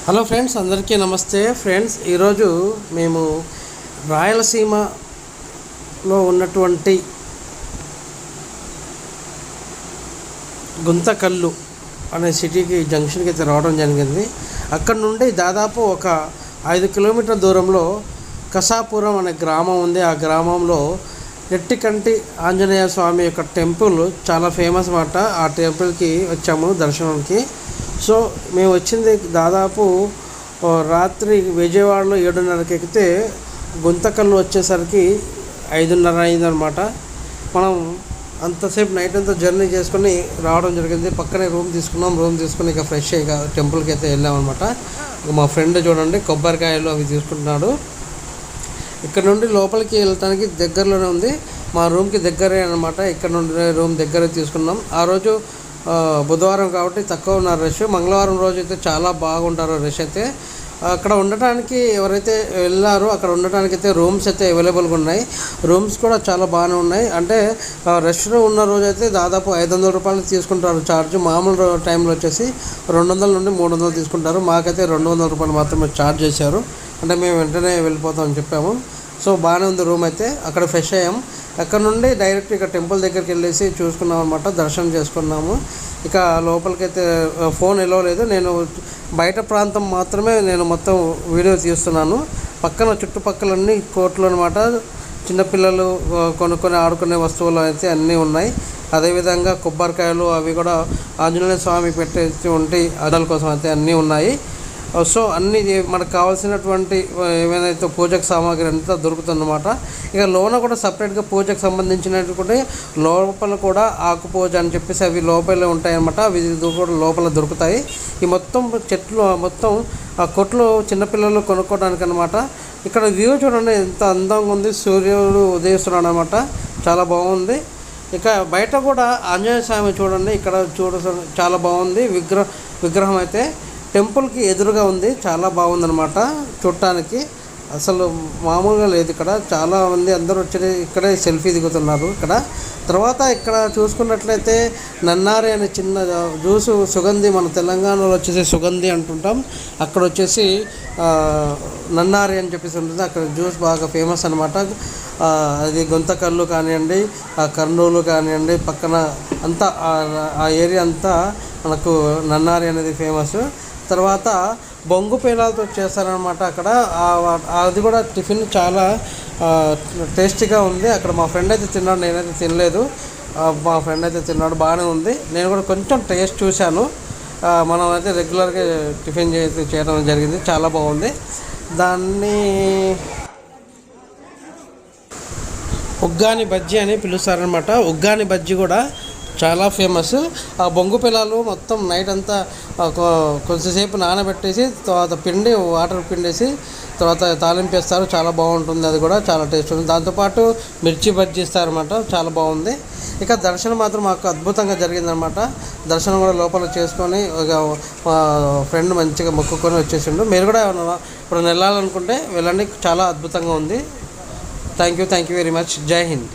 Hello friends, అందరికీ నమస్తే friends. ఈరోజు మేము రాయలసీమలో ఉన్నటువంటి గుంతకల్లు అనే సిటీకి జంక్షన్కి అయితే రావడం జరిగింది. అక్కడ నుండి దాదాపు ఒక 5 కిలోమీటర్ల దూరంలో కసాపురం అనే గ్రామం ఉంది. ఆ గ్రామంలో ఎట్టికంటి ఆంజనేయ స్వామి యొక్క టెంపుల్ చాలా ఫేమస్ మాట. ఆ టెంపుల్కి వచ్చాము దర్శనానికి. సో మేము వచ్చింది దాదాపు రాత్రి విజయవాడలో 7:30కి ఎక్కితే గుంతకల్లు వచ్చేసరికి 5:30 అయిందనమాట. మనం అంతసేపు నైట్ అంతా జర్నీ చేసుకొని రావడం జరిగింది. పక్కనే రూమ్ తీసుకుని ఇక ఫ్రెష్ ఇక టెంపుల్కి అయితే వెళ్ళామన్నమాట. మా ఫ్రెండ్ చూడండి కొబ్బరికాయలు అవి తీసుకుంటున్నాడు. ఇక్కడ నుండి లోపలికి వెళ్ళటానికి దగ్గరలోనే ఉంది, మా రూమ్కి దగ్గరే అనమాట. ఇక్కడ నుండి రూమ్ దగ్గర తీసుకున్నాం. ఆ రోజు బుధవారం కాబట్టి తక్కువ ఉన్నారు రష్. మంగళవారం రోజు అయితే చాలా బాగుంటారు రష్ అయితే. అక్కడ ఉండటానికి ఎవరైతే వెళ్ళారో అక్కడ ఉండటానికి అయితే రూమ్స్ అయితే అవైలబుల్గా ఉన్నాయి. రూమ్స్ కూడా చాలా బాగానే ఉన్నాయి. అంటే రష్లో ఉన్న రోజు అయితే దాదాపు 500 రూపాయలు తీసుకుంటారు ఛార్జ్. మామూలు టైంలో వచ్చేసి 200 నుండి 300 తీసుకుంటారు. మాకైతే 200 రూపాయలు మాత్రమే ఛార్జ్ చేశారు. అంటే మేము వెంటనే వెళ్ళిపోతామని చెప్పాము. సో బాగానే ఉంది రూమ్ అయితే. అక్కడ ఫ్రెష్ అయ్యాం. అక్కడ నుండి డైరెక్ట్ ఇక టెంపుల్ దగ్గరికి వెళ్ళేసి చూసుకున్నాం అనమాట, దర్శనం చేసుకున్నాము. ఇక లోపలికైతే ఫోన్ ఎలో లేదు. నేను బయట ప్రాంతం మాత్రమే నేను మొత్తం వీడియో తీస్తున్నాను. పక్కన చుట్టుపక్కలన్నీ కోట్లు అనమాట. చిన్నపిల్లలు కొనుక్కొని ఆడుకునే వస్తువులు అయితే అన్నీ ఉన్నాయి. అదేవిధంగా కొబ్బరికాయలు అవి కూడా ఆంజనేయ స్వామి పెట్టేసి ఉంటే అదల కోసం అయితే అన్నీ ఉన్నాయి. సో అన్నీ మనకు కావాల్సినటువంటి ఏమైనా పూజకు సామాగ్రి అంతా దొరుకుతుందన్నమాట. ఇక లోన కూడా సపరేట్గా పూజకు సంబంధించినటువంటి లోపల కూడా ఆకు పూజ అని చెప్పేసి అవి లోపలే ఉంటాయన్నమాట. అవి కూడా లోపల దొరుకుతాయి. ఈ మొత్తం చెట్లు మొత్తం ఆ కొట్లు చిన్నపిల్లలు కొనుక్కోవడానికి అనమాట. ఇక్కడ వ్యూ చూడండి ఎంత అందంగా ఉంది. సూర్యుడు ఉదయిస్తున్నాడు అనమాట, చాలా బాగుంది. ఇక బయట కూడా ఆంజనేయ స్వామి చూడండి, ఇక్కడ చాలా బాగుంది. విగ్రహం అయితే టెంపుల్కి ఎదురుగా ఉంది. చాలా బాగుందన్నమాట చూడటానికి. అసలు మామూలుగా లేదు. ఇక్కడ చాలా మంది అందరూ వచ్చి ఇక్కడే సెల్ఫీ దిగుతున్నారు. తర్వాత ఇక్కడ చూసుకున్నట్లయితే నన్నారి అనే చిన్న జ్యూసు సుగంధి, మన తెలంగాణలో వచ్చేసి సుగంధి అంటుంటాం, అక్కడ వచ్చేసి నన్నారి అని చెప్పేసి ఉంటుంది. అక్కడ జ్యూస్ బాగా ఫేమస్ అనమాట. అది గుంతకల్లు కానివ్వండి, కర్నూలు కానివ్వండి, పక్కన అంతా ఆ ఏరియా అంతా మనకు నన్నారి అనేది ఫేమస్. తర్వాత బొంగు పేలాలతో చేస్తారనమాట అక్కడ. అది కూడా టిఫిన్ చాలా టేస్టీగా ఉంది. అక్కడ మా ఫ్రెండ్ అయితే తిన్నాడు, నేనైతే తినలేదు. మా ఫ్రెండ్ అయితే తిన్నాడు, బాగానే ఉంది. నేను కూడా కొంచెం టేస్ట్ చూశాను. మనం అయితే రెగ్యులర్గా టిఫిన్ చేయడం జరిగింది, చాలా బాగుంది. దాన్ని ఉగ్గాని బజ్జీ అని పిలుస్తారనమాట. ఉగ్గాని బజ్జీ కూడా చాలా ఫేమస్. ఆ బొంగు పిల్లలు మొత్తం నైట్ అంతా కొంచెంసేపు నానబెట్టేసి తర్వాత వాటర్ పిండేసి తర్వాత తాలింపేస్తారు. చాలా బాగుంటుంది. అది కూడా చాలా టేస్ట్ ఉంది. దాంతోపాటు మిర్చి బజ్జీ ఇస్తారనమాట, చాలా బాగుంది. ఇక దర్శనం మాత్రం మాకు అద్భుతంగా జరిగిందనమాట. దర్శనం కూడా లోపల చేసుకొని ఇక మా ఫ్రెండ్ మంచిగా మొక్కుకొని వచ్చేసిండు. మీరు కూడా ఇప్పుడు వెళ్ళాలనుకుంటే వెళ్ళండి, చాలా అద్భుతంగా ఉంది. Thank you very much. జై హింద్.